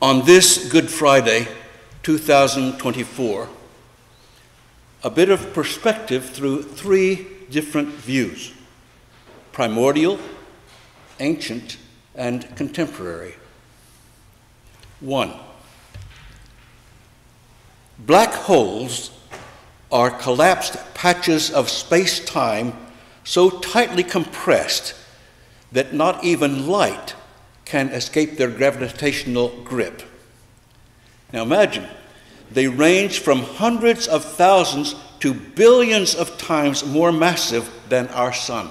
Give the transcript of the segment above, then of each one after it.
On this Good Friday, 2024, a bit of perspective through three different views: primordial, ancient, and contemporary. 1. Black holes are collapsed patches of space-time so tightly compressed that not even light can escape their gravitational grip. Now imagine, they range from hundreds of thousands to billions of times more massive than our sun.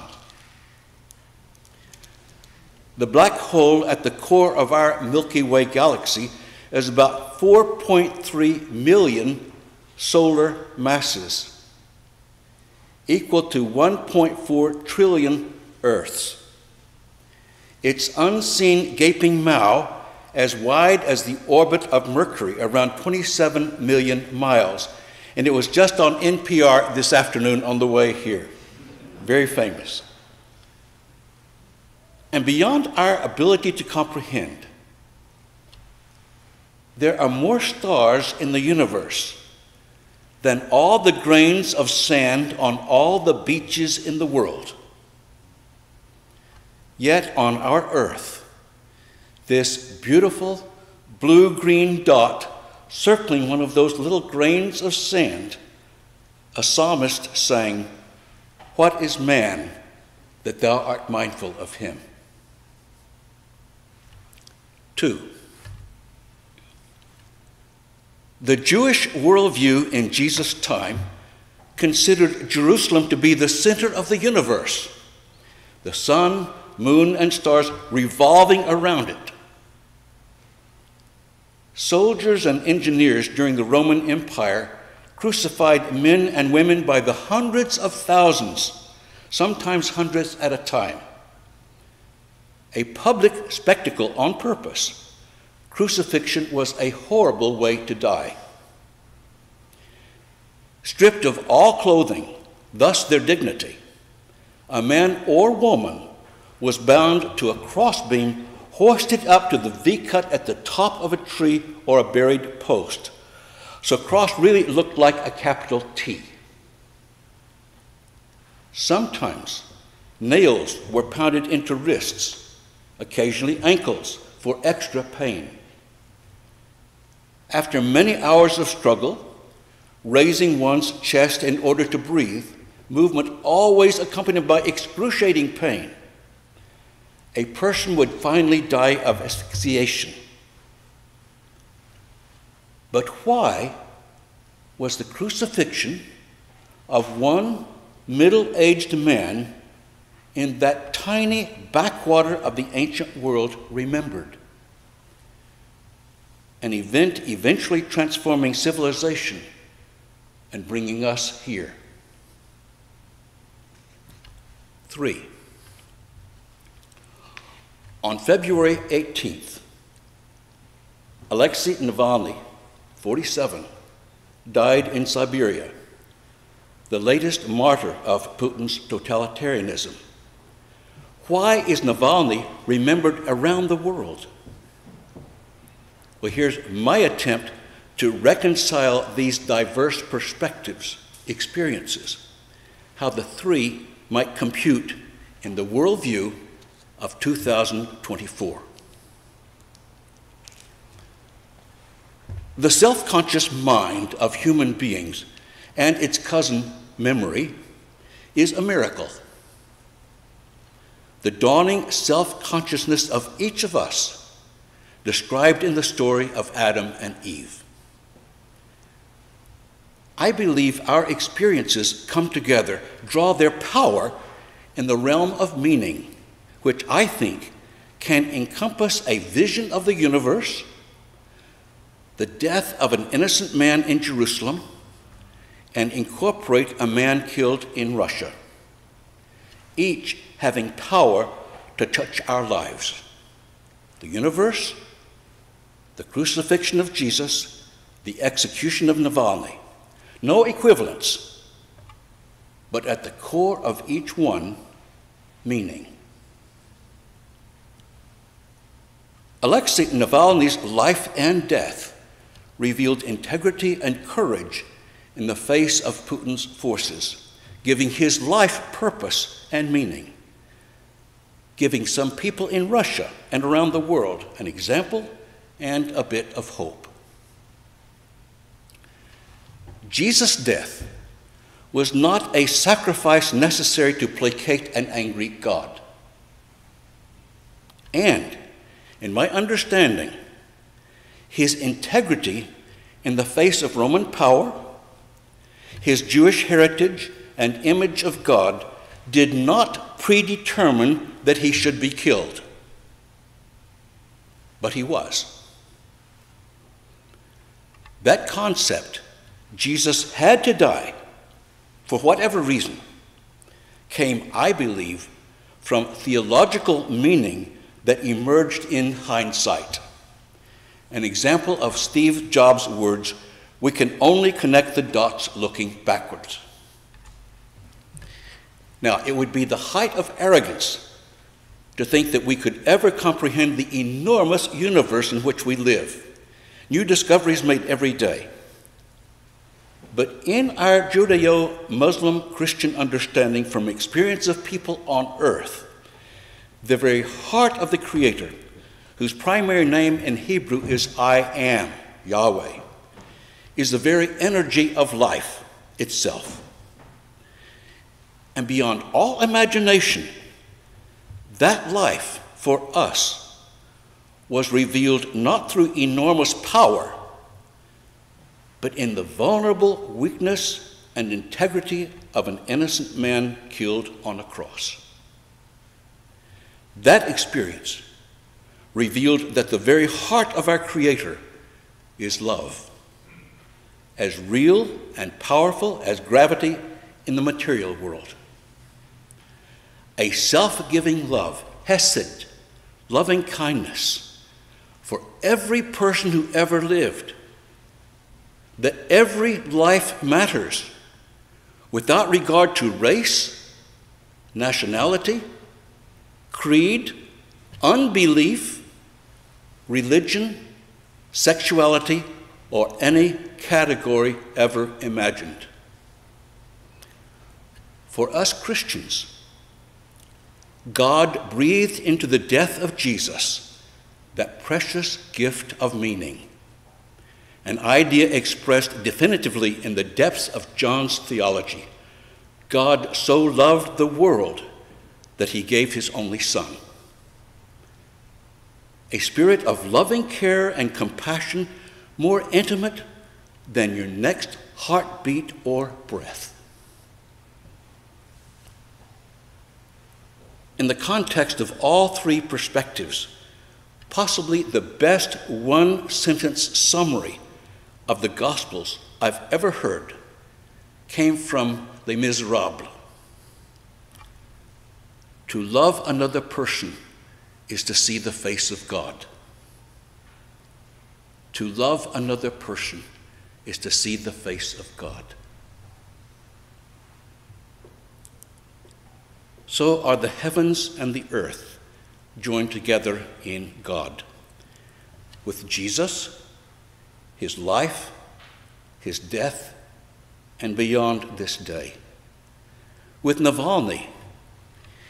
The black hole at the core of our Milky Way galaxy is about 4.3 million solar masses, equal to 1.4 trillion Earths. Its unseen gaping mouth as wide as the orbit of Mercury, around 27 million miles. And it was just on NPR this afternoon on the way here. Very famous. And beyond our ability to comprehend, there are more stars in the universe than all the grains of sand on all the beaches in the world. Yet on our Earth, this beautiful blue-green dot circling one of those little grains of sand, a psalmist sang, "What is man that thou art mindful of him?" 2. The Jewish worldview in Jesus' time considered Jerusalem to be the center of the universe, the sun, moon, and stars revolving around it. Soldiers and engineers during the Roman Empire crucified men and women by the hundreds of thousands, sometimes hundreds at a time. A public spectacle on purpose, crucifixion was a horrible way to die. Stripped of all clothing, thus their dignity, a man or woman was bound to a crossbeam hoisted up to the V-cut at the top of a tree or a buried post. So cross really looked like a capital T. Sometimes nails were pounded into wrists, occasionally ankles, for extra pain. After many hours of struggle, raising one's chest in order to breathe, movement always accompanied by excruciating pain, a person would finally die of asphyxiation. But why was the crucifixion of one middle-aged man in that tiny backwater of the ancient world remembered? An event eventually transforming civilization and bringing us here. 3. On February 18th, Alexei Navalny, 47, died in Siberia, the latest martyr of Putin's totalitarianism. Why is Navalny remembered around the world? Well, here's my attempt to reconcile these diverse perspectives, experiences, how the three might compute in the worldview of 2024. The self-conscious mind of human beings and its cousin, memory, is a miracle. The dawning self-consciousness of each of us, described in the story of Adam and Eve. I believe our experiences come together, draw their power in the realm of meaning, which I think can encompass a vision of the universe, the death of an innocent man in Jerusalem, and incorporate a man killed in Russia, each having power to touch our lives. The universe, the crucifixion of Jesus, the execution of Navalny. No equivalence, but at the core of each one, meaning. Alexei Navalny's life and death revealed integrity and courage in the face of Putin's forces, giving his life purpose and meaning, giving some people in Russia and around the world an example and a bit of hope. Jesus' death was not a sacrifice necessary to placate an angry God. And, in my understanding, his integrity in the face of Roman power, his Jewish heritage and image of God did not predetermine that he should be killed. But he was. That concept, Jesus had to die, for whatever reason, came, I believe, from theological meaning that emerged in hindsight. An example of Steve Jobs' words, "We can only connect the dots looking backwards." Now, it would be the height of arrogance to think that we could ever comprehend the enormous universe in which we live. New discoveries made every day. But in our Judeo-Muslim Christian understanding from experience of people on earth, the very heart of the Creator, whose primary name in Hebrew is I am, Yahweh, is the very energy of life itself. And beyond all imagination, that life for us was revealed not through enormous power, but in the vulnerable weakness and integrity of an innocent man killed on a cross. That experience revealed that the very heart of our Creator is love, as real and powerful as gravity in the material world. A self-giving love, hesed, loving kindness for every person who ever lived, that every life matters without regard to race, nationality, creed, unbelief, religion, sexuality, or any category ever imagined. For us Christians, God breathed into the death of Jesus that precious gift of meaning, an idea expressed definitively in the depths of John's theology. God so loved the world that he gave his only Son. A spirit of loving care and compassion more intimate than your next heartbeat or breath. In the context of all three perspectives, possibly the best one-sentence summary of the Gospels I've ever heard came from Les Miserables. To love another person is to see the face of God. To love another person is to see the face of God. So are the heavens and the earth joined together in God. With Jesus, his life, his death, and beyond this day. With Navalny,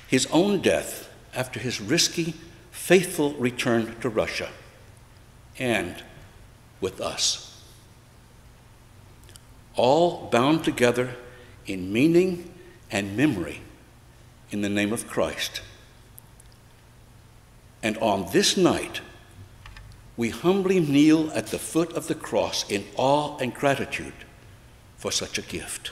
his own death after his risky, faithful return to Russia. And with us. All bound together in meaning and memory in the name of Christ. And on this night, we humbly kneel at the foot of the cross in awe and gratitude for such a gift.